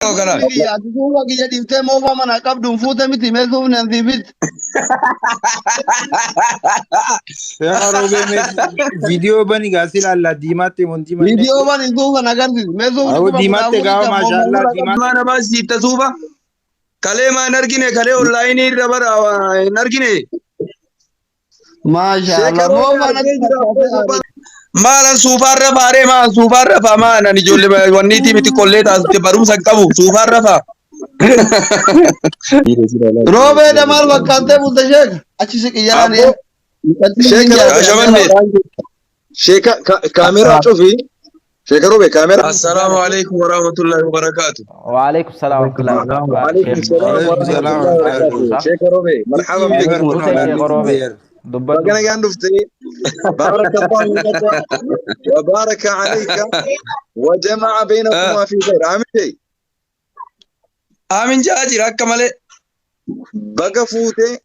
Kana. Ya tuwa kija difte mo fa mana kabdum futa miti mezu nanzi bit. Sheekha Roobee video bani gasil alla diimatti monti manne. Video ban indu kana gardi mezu Awo diimatte gaawa maashaallah diimatte. Mana bas sitta suba. Kale ma nargine kale online rabara nargine. Mashallah mo mana Malan sufarra fare ma sufarra fa ma nan ijolle wanniti miti kolleta barumsa qabu sufarra fa. Robe da mal wakante bulta sheikh achi se qiyarani sheikh kamera shofi sheikh Robe kamera. Assalamu alaikum warahmatullahi wabarakatuh. Wa alaikum salam warahmatullahi wabarakatuh. Sheikh Robe marhaban bik. دبنا قاعد نفتي بارك الله لك وبارك عليك وجمع بينكما في خير. عامل شيء آمين جاجر أكمله بقى فوتي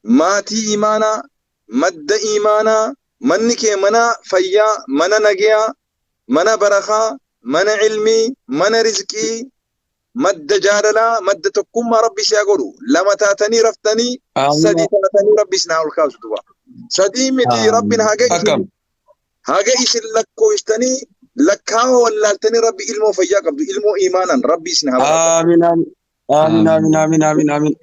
ماتي إيمانا مد إيمانا منك منا فيا منا نجيا منا برخا منا علمي منا رزقي مد جارلا مد تقوم ربي سيقولوا لما تاتني رفتني سدي تاتني ربي سنا الكاس دوا سدي متي ربنا هاجي إيش لك كويستني لك هاو ولا تني ربي علمه فيا قبل علمه إيمانا ربي سنا آمين آمين آمين آمين آمين آمين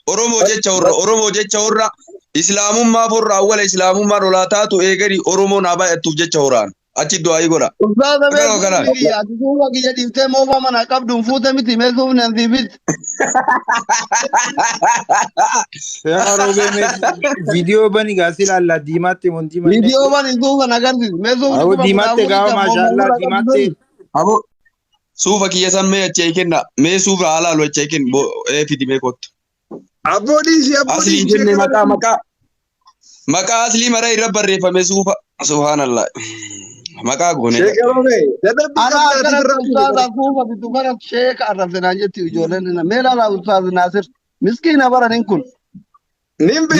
أورمو جت شورا إسلام ما فرّا أول إسلام ما رولاتاتو إيجري أورمو نابا أتوجت شوران أتي دعاء يقولا Ustaz be ya tuwa kija difte mo fa mana kabdum futa miti mezu nanzi bit. Sheekha Roobee video bani gasil alla diimatti monti manne. Video ban indu kana gardi mezu Awo diimatte gaawa maashaallah diimatte. Abo suufa kiyya san mee achi kenna mee suufa haala lo achi ken bo fidi mee kottu abboodii asli jenne maka asli mara irra barreeffame suufa subhanallah maka gone Sheikh Robe ana kana ustaz kufa bitu kana sheikh arrafna jetti ijolen na mela la ustaz Nasir miskina baranin kun nimbi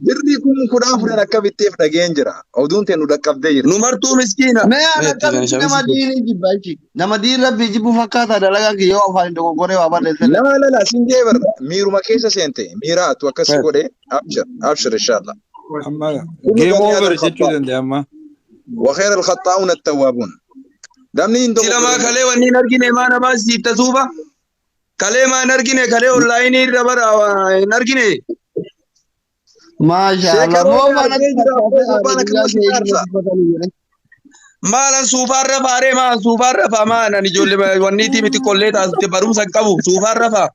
birri kun kuda furan akabitteef dhageen jira oduun tenu dhaqqabdee jira nu martuu miskina me ana kana nama dini jibbachi nama din rabbi jibu fakata dalaga ki yo afaan dogo gore wa bale sel la sinjee bar miiruma keessa seente miira atu akkas godhe abshir inshallah amma game over jechuu danda'e amma. وخير الخطاؤون التوابون دمني سلام كله وني نرجين ما نباس تسوبا كله ما نرجين كله أونلاين ربرا نرجين ما شاء الله مو مالا سوفار رفاره ما سوفار رفا ما نني جول وني تي متي كله تاس تبارم سكابو سوفار رفا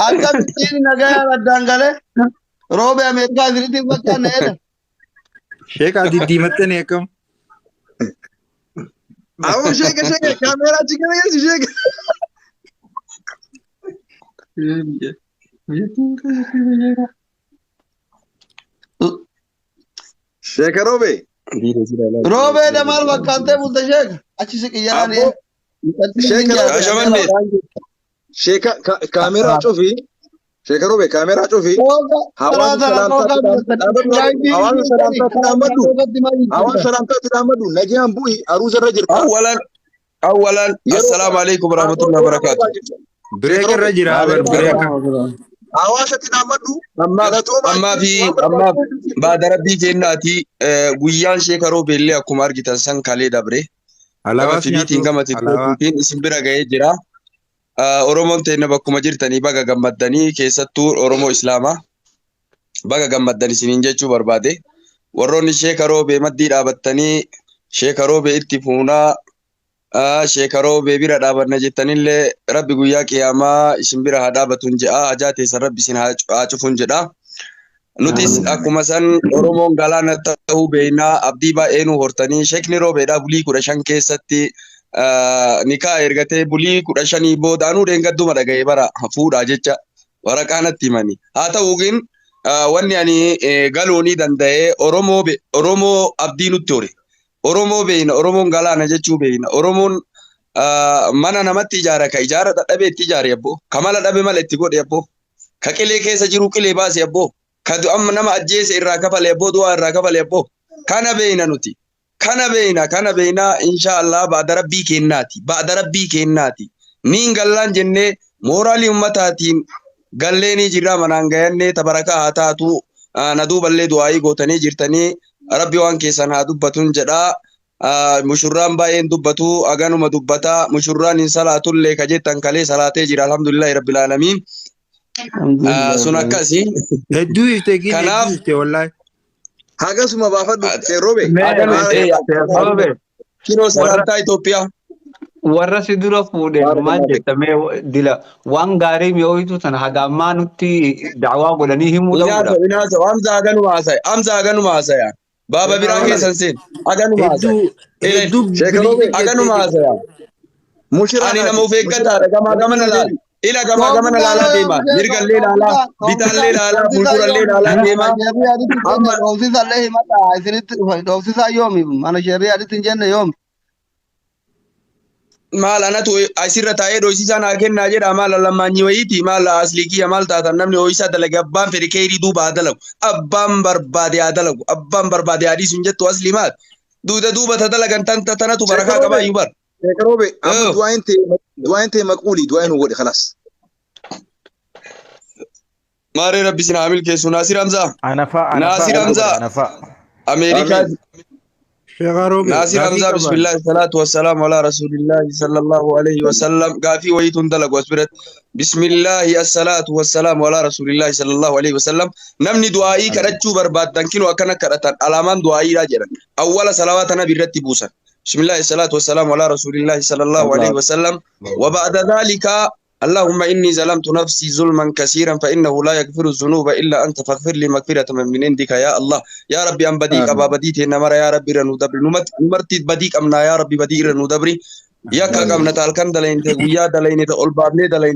أنت بتيجي نجايا بدانغله روبي أمريكا زريتي بكا نهدا Sheekha diimatte ne akkam. أو شيء كاميرا تيجي يا شيء شيخ روبي روبي ده مال وكانته بوده شيخ أشي سكياني شيخ كاميرا شوفي شيخ روبي كاميرا شوفي هوان سلامتا تدامدو نجيان بوي أروز الرجل أولا السلام عليكم ورحمة الله وبركاته بريك الرجل بريك هواسة تدامدو أما بعد ربي جناتي ويان شيخ روبي اللي أكو مارجتا سان كالي دبري alaabaa في بيتين كما تقولين اسم برا جرا Oromoon ta'e bakkuma jirtanii baga gammaddanii keessattuu Oromoo Islaamaa baga gammaddanii isiniin jechuu barbaade warroonni Sheekha Roobee maddii dhaabattanii Sheekha Roobee itti fuunaa Sheekha Roobee bira dhaabanna jettanillee Rabbi guyyaa qiyaamaa isin bira haa dhaabatun jedha hajaa teessan Rabbi isin haa cufuun jedha nutis akkuma san Oromoon galaana ta'uu beeknaa abdii baay'ee nu hortanii Sheekni Roobeedhaa bulii 15 keessatti nikaa ergatee bulii 15 boodaanuu deengadduma dhaga'ee bara fuudhaa jecha waraqaanatti himanii haa ta'uukin wanni ani galuunii danda'ee Oromoo abdii nutti hore Oromoo beekna Oromoon galaana jechuu beekna Oromoon mana namatti ijaara ka ijaara dadhabee itti ijaare abboo kamala dhabe mala itti godhe abboo ka qilee keessa jiru qilee baase abboo ka amma nama ajjeese irraa kafale abboo du'aa irraa kafale abboo kana beekna nuti كان بينا إن شاء الله بعد ربي كيناتي نين قلان جنة مورالي أمتاتين قلني جرا منانغيني تبركة هاتاتو ندوب اللي دعائي قوتني جرتني ربي وان كيسان هادوبتون جدا مشران باين دوبتو أغانو مدوبتا مشران إن صلاة اللي كجيتن كالي صلاة جرا الحمد لله رب العالمين سنكاسي هدو يفتكين كناف هدو يفتكين والله Hagasuma baafadhu seeroobe. كيلو سلامتا إثيوبيا warra si dura fuudheen maal jettamee dila waan gaarii mi'ooytu sana hagammaa nutti da'waa godhanii himuu إناسا ta'uudha. إناسا أمزا أغانو ماسايا بابا براكي سنسين أغانو ماسايا هدو إلين هدو Sheekaroobe. أغانو ماسايا Mushira أنا نمو فيكتا كما نلال إلى كما نلالا ديما مرقا اللي لالا بيتا اللي لالا فولدور اللي لالا ديما أما Doofsisa illee himata isinitti dhufa. Doofsisa yoomi? Mana sheerrii aditti hin jenne yoomi? maal anatu asirra taa'ee dhoysisaa naa kennaa jedha maal lammaanyi wayiiti maal asliikiyya maal taatan namni ho'isaa dalage abbaan fedhe keerii duuba haa dalagu abbaan barbaade haa dalagu abbaan barbaade haa dhiisu hin jettu asli maal duuba ta dalagan tanatu barakaa qabaa iyyuu bar Sheekaroobe. Amma yoo du'aan ta'e maquuli du'aan nu godhe khalas. maaree rabbi sin haamil keessu naasir hamzaa Anafaa naasir hamzaa anafaa. ameerikaa شغاروبي ناصر حمزة بسم الله الصلاة والسلام على رسول الله صلى الله عليه وسلم قافي ويتون دلق واسبرت بسم الله الصلاة والسلام على رسول الله صلى الله عليه وسلم نمني دعائي كرتشو برباد تنكينو أكنا كرتان alaman دعائي راجرا أول صلواتنا برتي بوسا بسم الله الصلاة والسلام على رسول الله صلى الله عليه وسلم وبعد ذلك اللهم إني ظلمت نفسي ظلما كثيرا فإنه لا يغفر الذنوب إلا أنت فاغفر لي مغفرة من عندك يا الله يا ربي أم بديك أبا بديت إنما يا ربي رنو دبري نمرتي بديك أمنا يا ربي بديك رنو دبري يا كم نتالكم دلين تقويا دلين تقول بابني دلين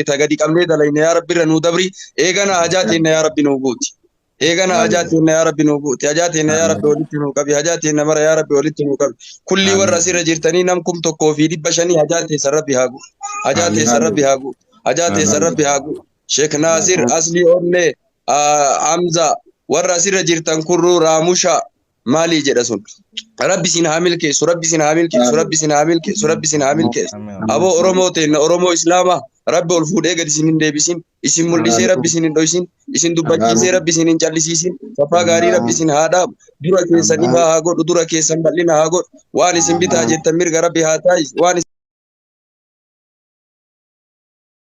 تغدي كم دلين يا ربي رنو دبري إيغانا حاجاتنا يا ربي نوبوتي إيغانا حاجاتنا يا ربي نوبوتي حاجاتنا يا ربي ولتي نوكبي حاجاتنا مرا يا ربي ولتي نوكبي كل ورسي رجرتني نمكم تكو في دي بشني حاجاتي سربي هاغو حاجاتي سربي هاغو حاجاتي سربي هاغو شيخ ناصر أصلي أولي حمزة ورسي رجرتن كرو راموشا مالي جرسون ربي سين حامل كيس ربي سين حامل كيس ربي سين حامل كيس ربي سين حامل كيس أبو أورومو تين أورومو إسلاما ربي الفود إيجاد سين ديبسين اسم مولي ربي سين دويسين اسم دبجي ربي سين جالسين صفا غاري ربي سين هذا دورا كيسان إبا هاغو دورا كيسان بلينا هاغو واني سين بيتا جتمير ربي هاتاي واني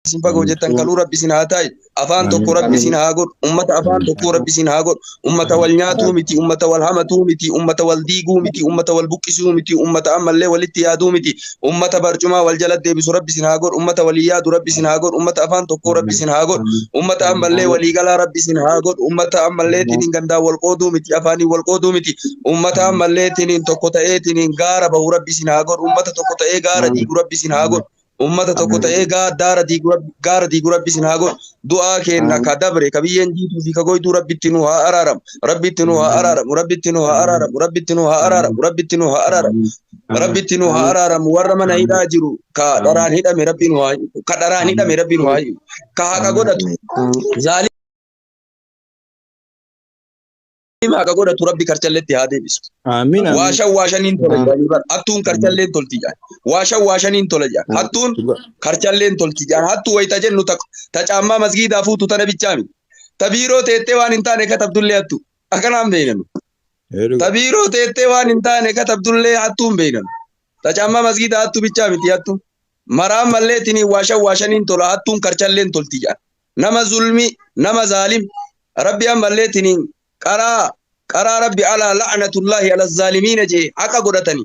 simpa gojetan kalu rabbi sin hatai afan tokko rabbi sin hagon ummata afan tokko rabbi sin hagon ummata wal nyaatu miti ummata wal hamatu miti ummata wal diigu miti ummata wal buqisu miti ummata amalle wal ittiyadu miti ummata barjuma wal jalad debisu rabbi sin hagon ummata wal yadu rabbi sin hagon ummata afan tokko rabbi sin hagon ummata amalle wal igala rabbi sin hagon ummata amalle tinin ganda wal qodu miti afani wal qodu miti ummata amalle tinin tokko ta'e tinin gara bahu rabbi sin hagon ummata tokko ta'e gara diigu rabbi sin hagon ummata tokko ta'ee gaara diigu rabbi sin haa godhu du'aa keenna ka dabre ka biyyeen jiituu fi ka goytuu rabbitti nu haa araaramu rabbitti nu haa araaramu rabbitti nu haa araaramu rabbitti nu haa araaramu rabbitti nu haa araaramu rabbitti nu haa araaramu warra mana hidhaa jiru ka dharaan hidhame rabbi nu haa ka dharaan hidhame rabbi nu haa ka haqa godhatu zaalima haqa godhatu rabbi karchalletti haa deebisu. Amiin. Waashaniin tola jedhanii bara hattuun karchalleen tolti jedhan waashaniin tola jedhan hattuun karchalleen tolti jedhan hattuu wayita jennu ta caammaa masgiidaa fuutu tana bichaami ta biiroo teettee waan hin taane katabdullee hattu akkanaan beeynanu ta biiroo teettee waan hin taane katabdullee hattuun beeynanu ta caammaa masgiidaa hattu bichaamiti hattuun maraan malleetini waashaniin tola hattuun karchalleen tolti jedhan nama zulmi nama zaalim rabbi ammalleetini qaraa rabbi ala la'natullahi ala zaalimiina jee haqa godhatani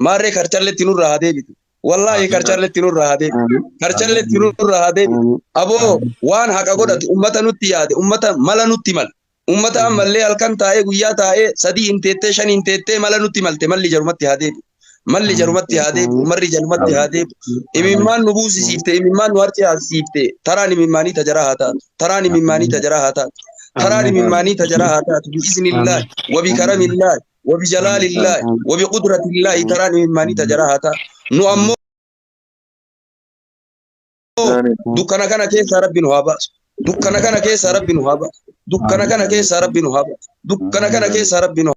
maarree karchalletti nurraa haa deebitu wallahi karchalletti nurraa haa deebitu karchalletti nurraa haa deebitu aboo waan haqa godhatu ummata nutti yaade ummata mala nutti mal ummata ammallee halkan taa'ee guyyaa taa'ee sadii hin teettee shan hin teettee mala nutti malte malli jarumatti haa deebitu malli jarumatti haa deebitu marri jarumatti haa deebitu imimmaan nu buusisiifte imimmaan nu harcaasiifte taraan imimmaanii tajaraa haa taatu taraan imimmaanii tajaraa haa taatu taraan imimmaanii tajaraa haa taatu bi'iznillaahi wabikaramillahi وبجلال الله وبقدرة الله تراني ممن تجراها نو أمو dukkana kana keessa rabbi nu haa baasu. Dukkana kana keessa rabbi nu haa baasu. Dukkana kana keessa rabbi nu haa baasu. Dukkana kana keessa rabbi nu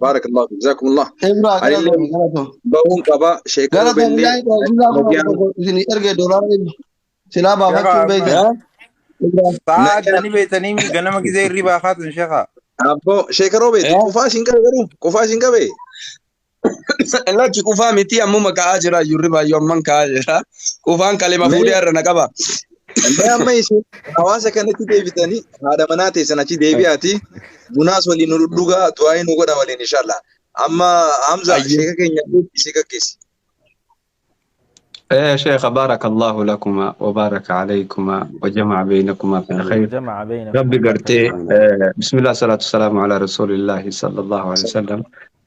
بارك الله فيك جزاكم الله Ibra علي اللي بهون قبا شيكا galato وبيلي billahi to sila ko sini erge dollar sila ba Sheekha, fachu beyta saat dani beetanii ganama gisee irribaa kaatan sheekha. ابو شيكا روبي كوفا شينكا غرو كوفا شينكا بي Lachi kufaa miti ammuma ka'aa jira yurri baay'oomman ka'aa jira. Kufaan kalima fuudhee irra na qaba. ما ما يصير حواسه كانت ديفيتاني هذا مناتي سنتي ديفياتي مناس ولي ندوغا دواي نوغدا ولي ان شاء الله اما حمزه أيه. شيكا كينيا شيكا كيس يا شيخ بارك الله لكما وبارك عليكما وجمع بينكما في الخير. جمع بينكم ربي وبارك قرتي فيكم. بسم الله والصلاة والسلام على رسول الله صلى الله عليه وسلم.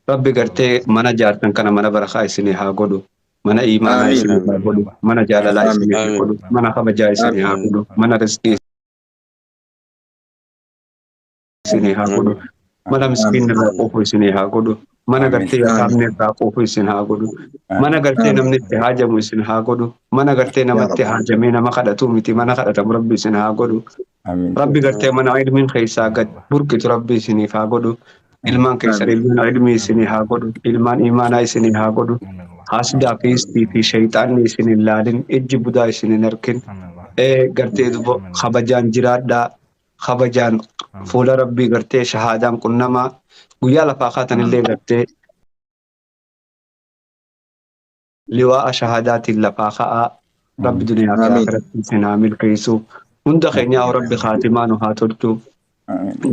ربي قرتي منا جارتن كان منا برخاء سني هاقولو منا إيمانا آمين. سني هاقولو منا جالالا آمين. سني هاقولو منا خبجاي سني آمين. هاقولو منا رزقي سني هاقولو منا مسكين راقوفو سني هاقولو منا قرتي يتامني راقوفو سني هاقولو منا قرتي نمني اتهاجمو سني هاقولو منا قرتي نمتي هاجمين ما خدتو متي منا خدتم ربي سني هاقولو ربي قرتي من علم خيسا قد بركة ربي سني فاقودو ilmaan keessan ilmaan ilmi isinii haa godhu ilmaan imaanaa isinii haa godhu hasdaa fi istii fi shayxaanni isin hin laalin ijji budaa isin hin arkin gartee dubo kabajaan jiraadhaa kabajaan fuula rabbii gartee shahaadaan qunnamaa guyyaa lafaa kaatan illee gartee liwaa'a shahaadaatiin lafaa ka'aa rabbi duniyaa fi akhiratti isin haa milkeessu hunda keenyaa rabbi khaatimaa nu haa tolchu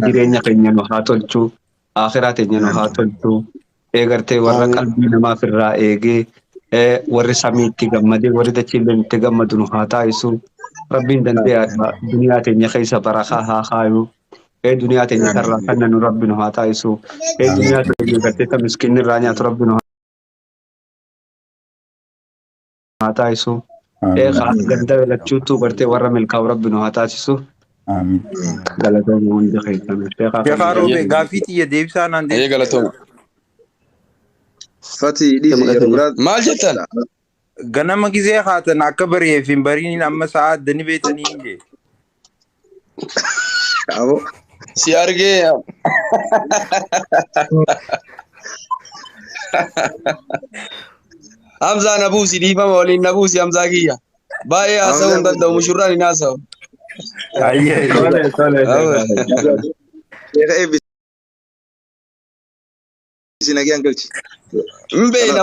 jireenya keenya nu haa tolchu akhiraa teenya nu haa tolchu gartee warra qalbii namaaf irraa eegee warri samiitti gammadee warri dachiillee itti gammadu nu haa taasisu rabbiin dandee'aadha duniyaa teenya keessa barakaa haa kaayu duniyaa teenya irraa kan nu rabbi nu haa taasisu duniyaa teenya gartee ta miskiinni irraa nyaatu rabbi nu haa taasisu ganda lachuutu gartee warra milkaa'u rabbi nu haa taasisu. Galatooma hundi keessan. Sheekha Roobee gaaffii xiyya deebisaa naan Ayyee galatooma. فتي دي يرغرات Maal jettan? ganama gisee kaatan akka bareef hin bariin amma sa'a dani beetanii hin jee. ابو Si argee. Hamzaa nabuusi dhiifama waliin nabuusi Hamzaa kiyya. Baay'ee haasa'uu hin danda'u mushurraan hin haasa'u. Ayyee. شيكا اي بي سيناغي انكلتي Mbeena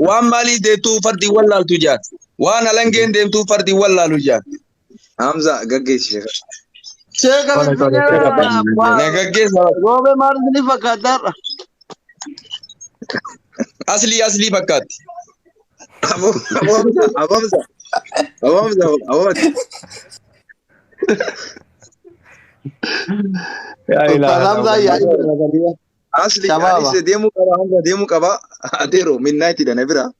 waan maalii deemtuu fardi wallaaltu jaat. Waan alangeen deemtuu fardi wallaalu jaat. حمزه غغيس شيكا Sheekha Na gaggeessa Robe maal ni fakkaata aslii fakkaatti. ابو حمزه Hamza ya اصلي شبابا. ديمو قبا حمزه ديمو قبا اديرو من نايتي ده نبرا